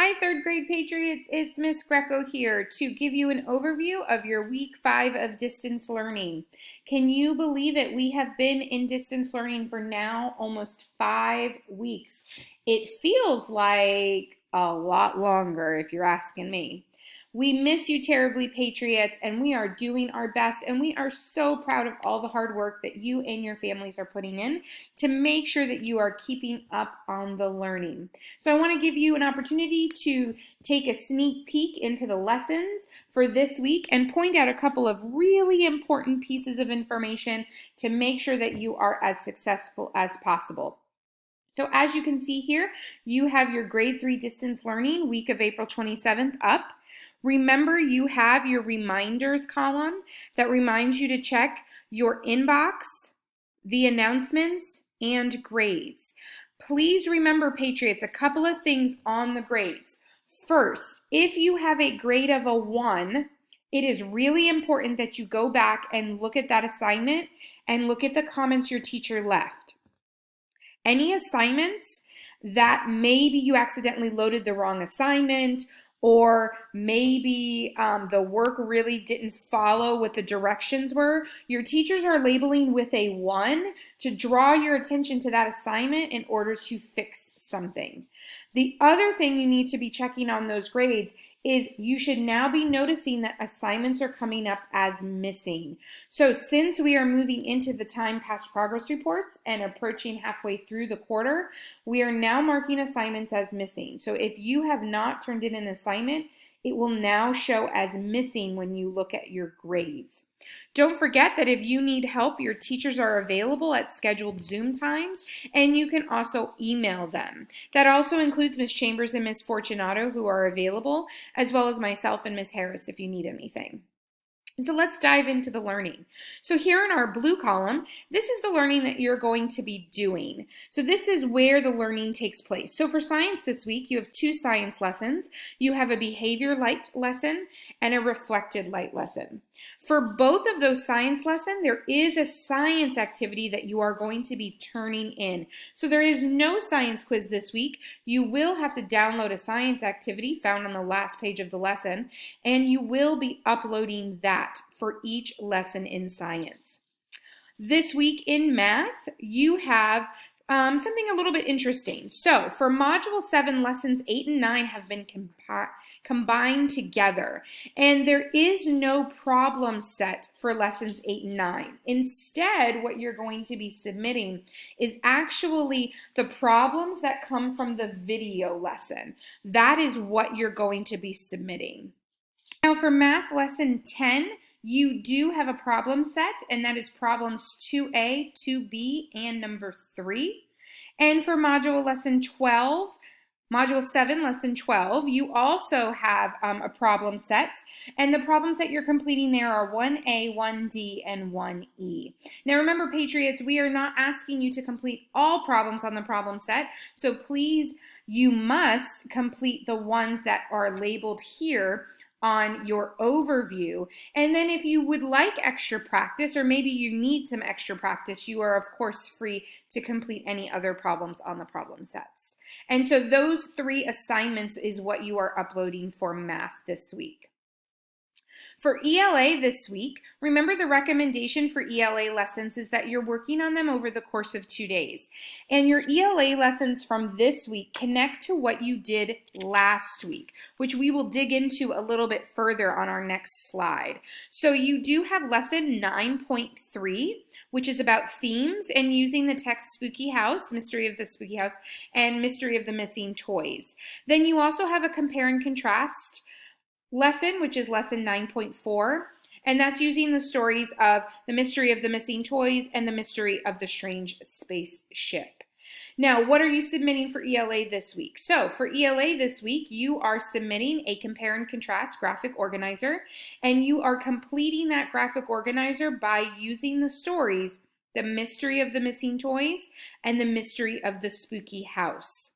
Hi, third grade Patriots. It's Miss Greco here to give you an overview of your week 5 of distance learning. Can you believe it? We have been in distance learning for now almost 5 weeks. It feels like a lot longer if you're asking me. We miss you terribly, Patriots, and we are doing our best, and we are so proud of all the hard work that you and your families are putting in to make sure that you are keeping up on the learning. So I want to give you an opportunity to take a sneak peek into the lessons for this week and point out a couple of really important pieces of information to make sure that you are as successful as possible. So as you can see here, you have your grade 3 distance learning week of April 27th up. Remember, you have your reminders column that reminds you to check your inbox, the announcements, and grades. Please remember, Patriots, a couple of things on the grades. First, if you have a grade of a 1, it is really important that you go back and look at that assignment and look at the comments your teacher left. Any assignments that maybe you accidentally loaded the wrong assignment, or maybe the work really didn't follow what the directions were, your teachers are labeling with a 1 to draw your attention to that assignment in order to fix something. The other thing you need to be checking on those grades is you should now be noticing that assignments are coming up as missing. So since we are moving into the time past progress reports and approaching halfway through the quarter, we are now marking assignments as missing. So if you have not turned in an assignment, it will now show as missing when you look at your grades. Don't forget that if you need help, your teachers are available at scheduled Zoom times, and you can also email them. That also includes Ms. Chambers and Ms. Fortunato, who are available, as well as myself and Ms. Harris if you need anything. So let's dive into the learning. So here in our blue column, this is the learning that you're going to be doing. So this is where the learning takes place. So for science this week, you have 2 science lessons. You have a behavior light lesson and a reflected light lesson. For both of those science lessons, there is a science activity that you are going to be turning in. So there is no science quiz this week. You will have to download a science activity found on the last page of the lesson, and you will be uploading that for each lesson in science. This week in math, you have something a little bit interesting. So for Module 7, Lessons 8 and 9 have been combined together. And there is no problem set for Lessons 8 and 9. Instead, what you're going to be submitting is actually the problems that come from the video lesson. That is what you're going to be submitting. Now for Math Lesson 10, you do have a problem set, and that is problems 2A, 2B, and number 3. And for Module 7, Lesson 12, you also have a problem set, and the problems that you're completing there are 1A, 1D, and 1E. Now remember, Patriots, we are not asking you to complete all problems on the problem set, so please, you must complete the ones that are labeled here on your overview. And then if you would like extra practice, or maybe you need some extra practice, you are of course free to complete any other problems on the problem sets. And so those 3 assignments is what you are uploading for math this week. For ELA this week, remember the recommendation for ELA lessons is that you're working on them over the course of 2 days. And your ELA lessons from this week connect to what you did last week, which we will dig into a little bit further on our next slide. So you do have lesson 9.3, which is about themes and using the text Spooky House, Mystery of the Spooky House, and Mystery of the Missing Toys. Then you also have a compare and contrast lesson, which is lesson 9.4, and that's using the stories of the Mystery of the Missing Toys and the Mystery of the Strange Spaceship. Now, what are you submitting for ELA this week? So for ELA this week, you are submitting a compare and contrast graphic organizer, and you are completing that graphic organizer by using the stories, the Mystery of the Missing Toys and the Mystery of the Spooky House.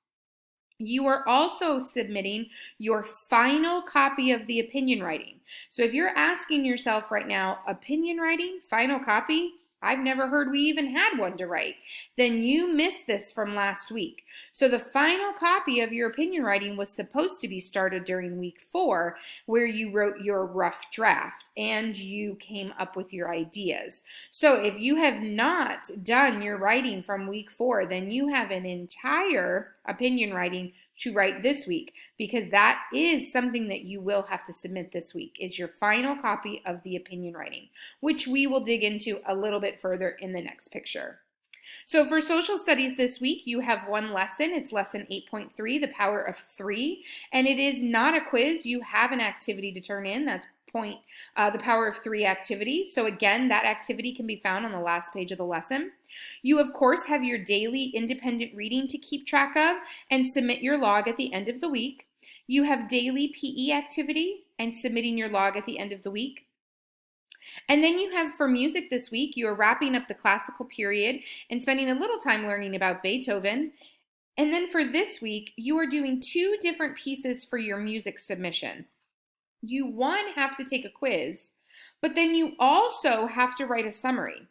You are also submitting your final copy of the opinion writing. So if you're asking yourself right now, opinion writing, final copy, I've never heard we even had one to write, then you missed this from last week. So the final copy of your opinion writing was supposed to be started during week 4, where you wrote your rough draft and you came up with your ideas. So if you have not done your writing from week 4, then you have an entire opinion writing to write this week, because that is something that you will have to submit this week, is your final copy of the opinion writing, which we will dig into a little bit further in the next picture. So for social studies this week, you have one lesson. It's lesson 8.3, the power of 3, and it is not a quiz. You have an activity to turn in. That's the power of 3 activity. So again, that activity can be found on the last page of the lesson. You, of course, have your daily independent reading to keep track of and submit your log at the end of the week. You have daily PE activity and submitting your log at the end of the week. And then you have, for music this week, you are wrapping up the classical period and spending a little time learning about Beethoven. And then for this week, you are doing 2 different pieces for your music submission. You, one, have to take a quiz, but then you also have to write a summary.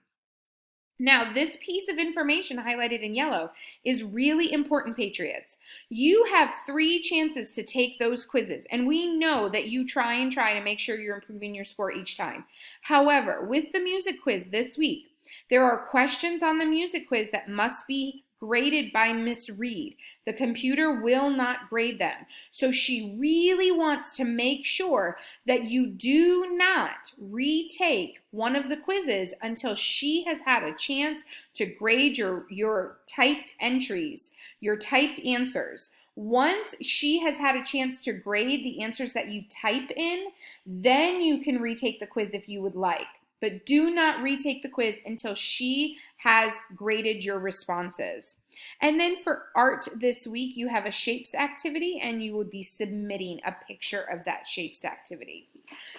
Now, this piece of information highlighted in yellow is really important, Patriots. You have 3 chances to take those quizzes, and we know that you try to make sure you're improving your score each time. However, with the music quiz this week, there are questions on the music quiz that must be graded by Miss Reed. The computer will not grade them. So she really wants to make sure that you do not retake one of the quizzes until she has had a chance to grade your typed entries, your typed answers. Once she has had a chance to grade the answers that you type in, then you can retake the quiz if you would like. But do not retake the quiz until she has graded your responses. And then for art this week, you have a shapes activity, and you would be submitting a picture of that shapes activity.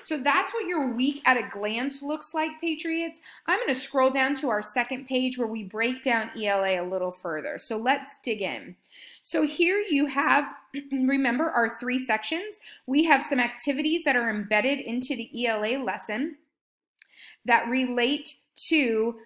So that's what your week at a glance looks like, Patriots. I'm going to scroll down to our second page where we break down ELA a little further. So let's dig in. So here you have, remember, our 3 sections. We have some activities that are embedded into the ELA lesson that relate to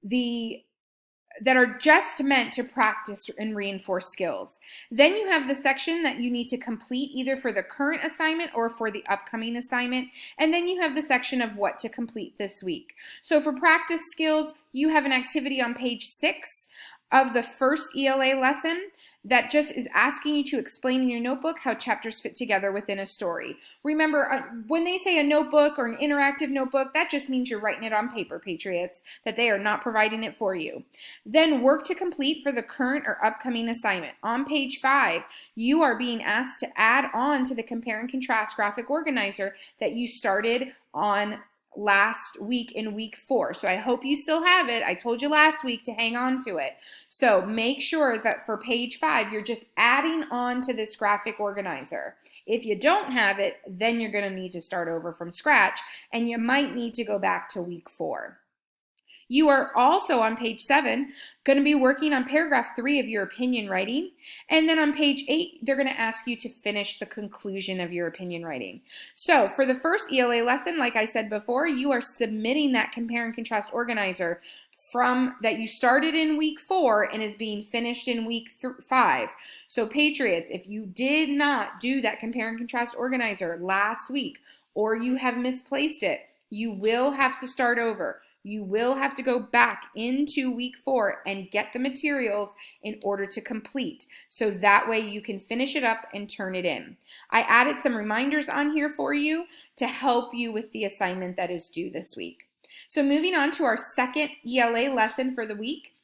that are just meant to practice and reinforce skills. Then you have the section that you need to complete either for the current assignment or for the upcoming assignment. And then you have the section of what to complete this week. So for practice skills, you have an activity on page 6 of the first ELA lesson that just is asking you to explain in your notebook how chapters fit together within a story. Remember, when they say a notebook or an interactive notebook, that just means you're writing it on paper, Patriots, that they are not providing it for you. Then work to complete for the current or upcoming assignment. On page 5, you are being asked to add on to the compare and contrast graphic organizer that you started on last week in week 4. So I hope you still have it. I told you last week to hang on to it. So make sure that for page 5, you're just adding on to this graphic organizer. If you don't have it, then you're going to need to start over from scratch, and you might need to go back to week 4. You are also on page 7 going to be working on paragraph 3 of your opinion writing. And then on page 8, they're going to ask you to finish the conclusion of your opinion writing. So for the first ELA lesson, like I said before, you are submitting that compare and contrast organizer that you started in week 4 and is being finished in week 5. So Patriots, if you did not do that compare and contrast organizer last week, or you have misplaced it, you will have to start over. You will have to go back into week 4 and get the materials in order to complete. So that way you can finish it up and turn it in. I added some reminders on here for you to help you with the assignment that is due this week. So moving on to our second ELA lesson for the week.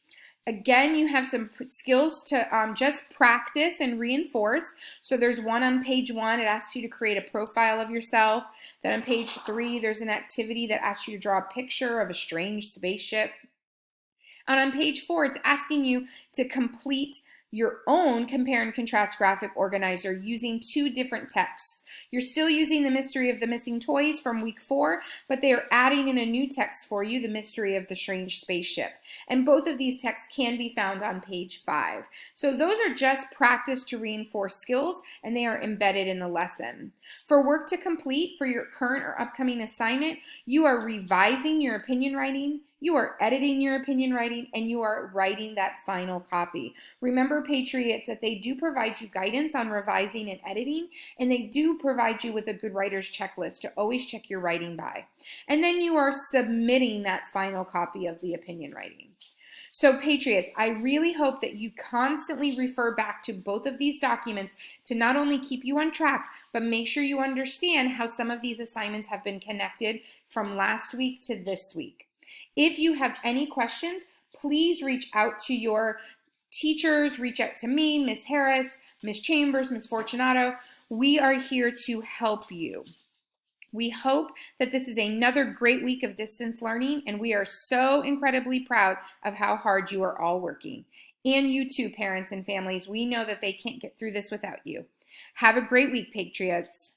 Again, you have some skills to just practice and reinforce. So there's one on page 1. It asks you to create a profile of yourself. Then on page 3, there's an activity that asks you to draw a picture of a strange spaceship. And on page 4, it's asking you to complete your own compare and contrast graphic organizer using 2 different texts. You're still using the mystery of the missing toys from week 4, but they are adding in a new text for you, the mystery of the strange spaceship. And both of these texts can be found on page 5. So those are just practice to reinforce skills, and they are embedded in the lesson. For work to complete for your current or upcoming assignment, you are revising your opinion writing, you are editing your opinion writing, and you are writing that final copy. Remember, Patriots, that they do provide you guidance on revising and editing, and they do provide you with a good writer's checklist to always check your writing by. And then you are submitting that final copy of the opinion writing. So Patriots, I really hope that you constantly refer back to both of these documents to not only keep you on track, but make sure you understand how some of these assignments have been connected from last week to this week. If you have any questions, please reach out to your teachers, reach out to me, Miss Harris, Miss Chambers, Miss Fortunato. We are here to help you. We hope that this is another great week of distance learning, and we are so incredibly proud of how hard you are all working. And you too, parents and families, we know that they can't get through this without you. Have a great week, Patriots.